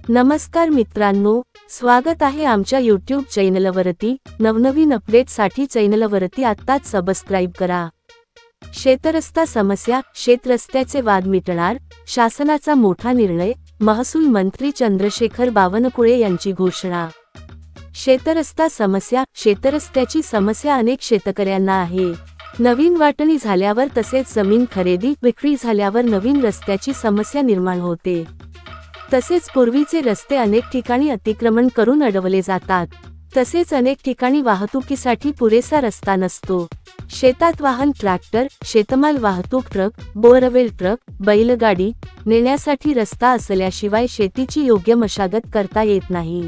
नमस्कार मित्रांनो, स्वागत आहे आमच्या YouTube चॅनलवरती। नवनवीन अपडेटसाठी चॅनलवरती आत्ताच सबस्क्राइब करा। शेतरस्ता समस्या, शेतरस्त्याचे वाद मिटणार, शासनाचा मोठा निर्णय, महसूल मंत्री चंद्रशेखर बावनकुळे यांची घोषणा। शेतरस्ता समस्या, शेतरस्त्याची समस्या अनेक शेतकऱ्यांना आहे। नवीन वाटणी झाल्यावर तसेच जमीन खरेदी विक्री झाल्यावर नवीन रस्त्याची समस्या निर्माण होते। तसेच पूर्वीचे रस्ते अनेक ठिकाणी अतिक्रमण करून अडवले जातात। तसेच अनेक ठिकाणी वाहतुकीसाठी पुरेसा रस्ता नसतो। शेतात वाहन ट्रॅक्टर, शेतमाल वाहतूक ट्रक, बोअरवेल ट्रक, बैलगाडी नेण्यासाठी रस्ता असल्याशिवाय शेतीची योग्य मशागत करता येत नाही।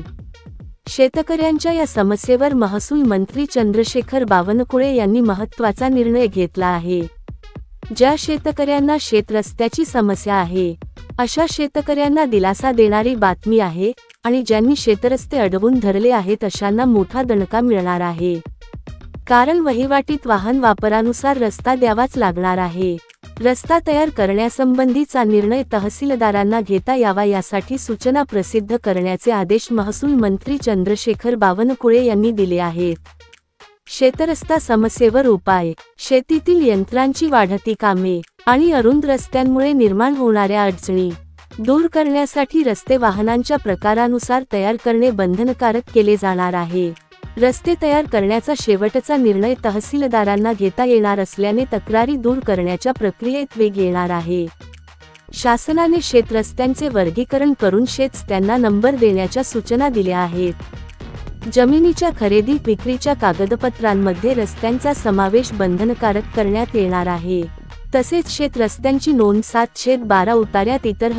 शेतकऱ्यांच्या या समस्येवर महसूल मंत्री चंद्रशेखर बावनकुळे यांनी महत्त्वाचा निर्णय घेतला आहे। ज्या शेतकऱ्यांना शेतरस्त्याची समस्या आहे, अशा शेतकऱ्यांना दिलासा देणारी बातमी आहे आणि ज्यांनी शेतरस्ते अडवून धरले आहेत अशांना मोठा दणका मिळणार आहे। कारण वहिवाटीत वाहन वापरानुसार रस्ता द्यावाच लागणार आहे। रस्ता तयार करण्यासंबंधीचा निर्णय तहसीलदारांना घेता यावा यासाठी सूचना प्रसिद्ध करण्याचे आदेश महसूल मंत्री चंद्रशेखर बावनकुळे यांनी दिले आहेत। शेतरस्ता समस्येवर उपाय, शेतीतील यंत्रांची वाढती कामे आणि अरुंद रस्त्यांमुळे निर्माण होणाऱ्या अडचणी दूर करण्यासाठी रस्ते वाहनांच्या प्रकारानुसार तयार करणे बंधनकारक केले जाणार आहे। रस्ते तयार करण्याचा शेवटचा निर्णय तहसीलदारांना घेता येणार असल्याने तक्रारी दूर करण्याच्या प्रक्रियेत वेग येणार आहे। शासनाने शेतरस्त्यांचे वर्गीकरण करून शेतरस्त्यांना नंबर देण्याच्या सूचना दिल्या आहेत। जमिनीच्या खरेदी विक्रीच्या कागदपत्रांमध्ये रस्त्यांचा समावेश बंधनकारक करण्यात येणार आहे। तसेच शेतरस्त्यांची नोंद 7/12 उतार्यात इतर